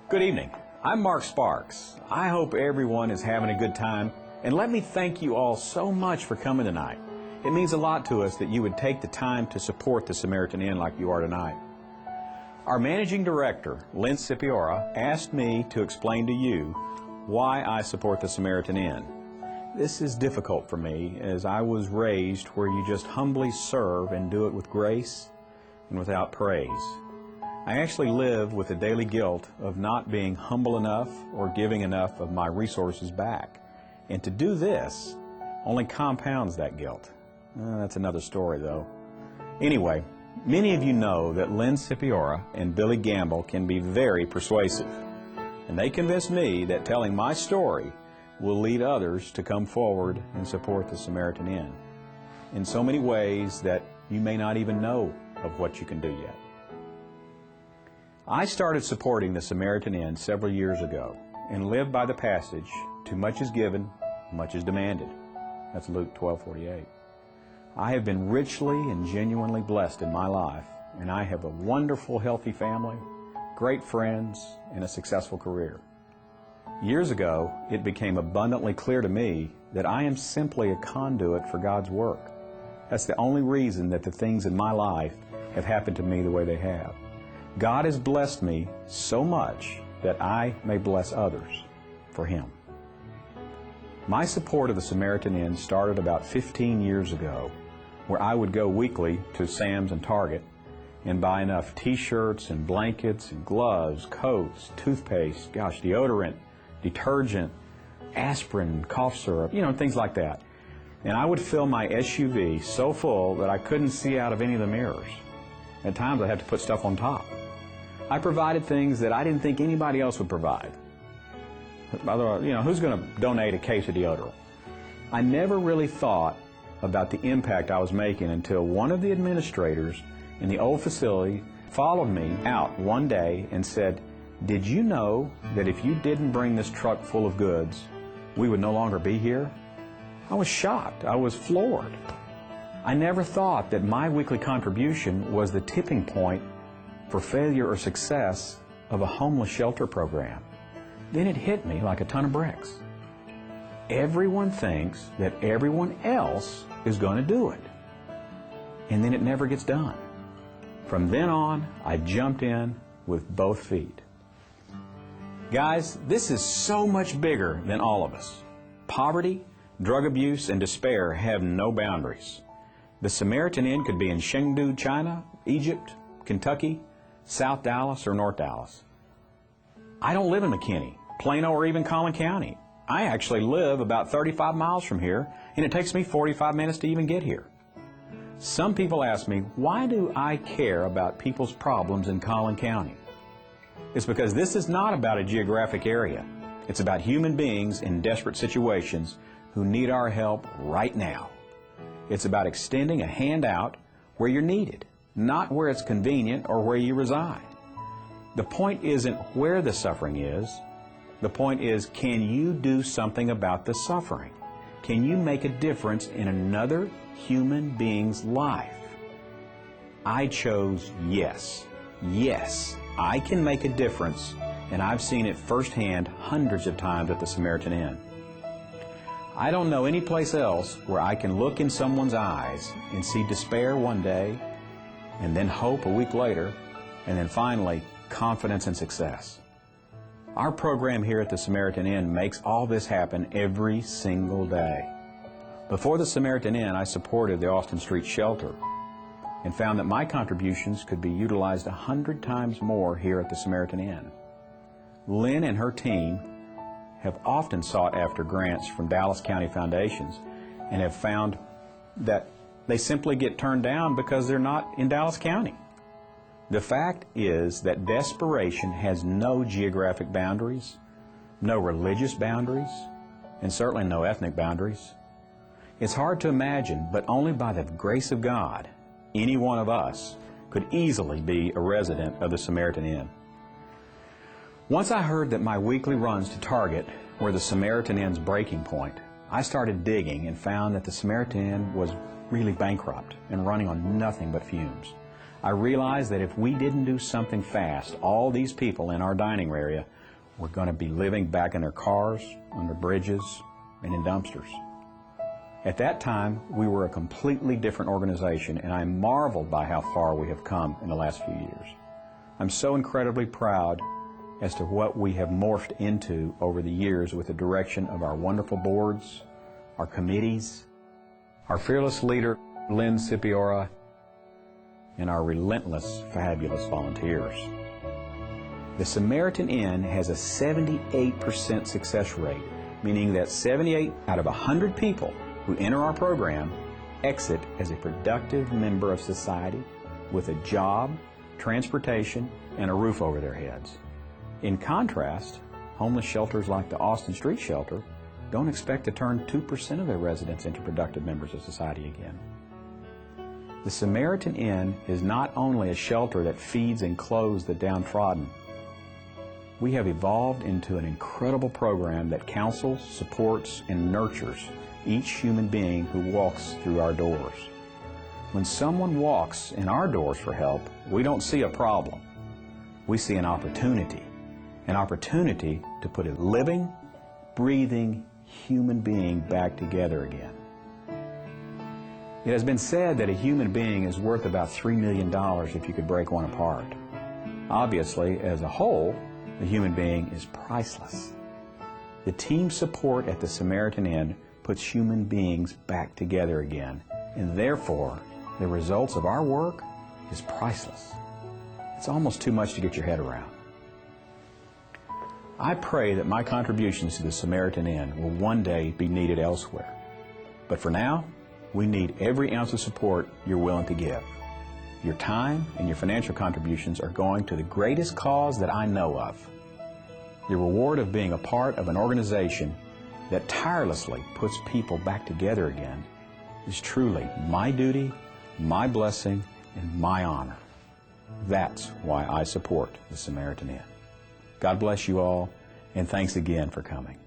Good evening. I'm Mark Sparks. I hope everyone is having a good time, and let me thank you all so much for coming tonight. It means a lot to us that you would take the time to support the Samaritan Inn like you are tonight. Our managing director, Lynn Scipiora, asked me to explain to you why I support the Samaritan Inn. This is difficult for me, as I was raised where you just humbly serve and do it with grace and without praise. I actually live with the daily guilt of not being humble enough or giving enough of my resources back. And to do this only compounds that guilt. That's another story, though. Anyway, many of you know that Lynn Scipiora and Billy Gamble can be very persuasive. And they convinced me that telling my story will lead others to come forward and support the Samaritan Inn in so many ways that you may not even know of what you can do yet. I started supporting the Samaritan Inn several years ago and lived by the passage, "Too much is given, much is demanded." That's Luke 12:48. I have been richly and genuinely blessed in my life, and I have a wonderful, healthy family, great friends, and a successful career. Years ago, it became abundantly clear to me that I am simply a conduit for God's work. That's the only reason that the things in my life have happened to me the way they have. God has blessed me so much that I may bless others for Him. My support of the Samaritan Inn started about 15 years ago, where I would go weekly to Sam's and Target and buy enough t-shirts and blankets and gloves, coats, toothpaste, deodorant, detergent, aspirin, cough syrup, things like that. And I would fill my SUV so full that I couldn't see out of any of the mirrors. At times I had to put stuff on top. I provided things that I didn't think anybody else would provide. Who's going to donate a case of deodorant? I never really thought about the impact I was making until one of the administrators in the old facility followed me out one day and said, "Did you know that if you didn't bring this truck full of goods, we would no longer be here?" I was shocked. I was floored. I never thought that my weekly contribution was the tipping point for failure or success of a homeless shelter program. Then it hit me like a ton of bricks. Everyone thinks that everyone else is going to do it. And then it never gets done. From then on, I jumped in with both feet. Guys, this is so much bigger than all of us. Poverty, drug abuse, and despair have no boundaries. The Samaritan Inn could be in Chengdu, China, Egypt, Kentucky, South Dallas, or North Dallas. I don't live in McKinney, Plano, or even Collin County. I actually live about 35 miles from here, and it takes me 45 minutes to even get here. Some people ask me, why do I care about people's problems in Collin County? It's because this is not about a geographic area. It's about human beings in desperate situations who need our help right now. It's about extending a hand out where you're needed, not where it's convenient or where you reside. The point isn't where the suffering is. The point is, can you do something about the suffering? Can you make a difference in another human being's life? I chose yes. Yes, I can make a difference, and I've seen it firsthand hundreds of times at the Samaritan Inn. I don't know any place else where I can look in someone's eyes and see despair one day, and then hope a week later, and then finally confidence and success. Our program here at the Samaritan Inn makes all this happen every single day. Before the Samaritan Inn, I supported the Austin Street Shelter and found that my contributions could be utilized 100 times more here at the Samaritan Inn. Lynn and her team have often sought after grants from Dallas County foundations and have found that they simply get turned down because they're not in Dallas County. The fact is that desperation has no geographic boundaries, no religious boundaries, and certainly no ethnic boundaries. It's hard to imagine, but only by the grace of God, any one of us could easily be a resident of the Samaritan Inn. Once I heard that my weekly runs to Target were the Samaritan Inn's breaking point, I started digging and found that the Samaritan Inn was really bankrupt and running on nothing but fumes. I realized that if we didn't do something fast, all these people in our dining area were going to be living back in their cars, under bridges, and in dumpsters. At that time, we were a completely different organization, and I marveled by how far we have come in the last few years. I'm so incredibly proud as to what we have morphed into over the years with the direction of our wonderful boards, our committees, our fearless leader, Lynn Scipiora, and our relentless, fabulous volunteers. The Samaritan Inn has a 78% success rate, meaning that 78 out of 100 people who enter our program exit as a productive member of society with a job, transportation, and a roof over their heads. In contrast, homeless shelters like the Austin Street Shelter don't expect to turn 2% of their residents into productive members of society again. The Samaritan Inn is not only a shelter that feeds and clothes the downtrodden. We have evolved into an incredible program that counsels, supports, and nurtures each human being who walks through our doors. When someone walks in our doors for help, we don't see a problem. We see an opportunity to put a living, breathing human being back together again. It has been said that a human being is worth about $3 million if you could break one apart. Obviously, as a whole, the human being is priceless. The team support at the Samaritan Inn puts human beings back together again, and therefore, the results of our work is priceless. It's almost too much to get your head around. I pray that my contributions to the Samaritan Inn will one day be needed elsewhere. But for now, we need every ounce of support you're willing to give. Your time and your financial contributions are going to the greatest cause that I know of. The reward of being a part of an organization that tirelessly puts people back together again is truly my duty, my blessing, and my honor. That's why I support the Samaritan Inn. God bless you all, and thanks again for coming.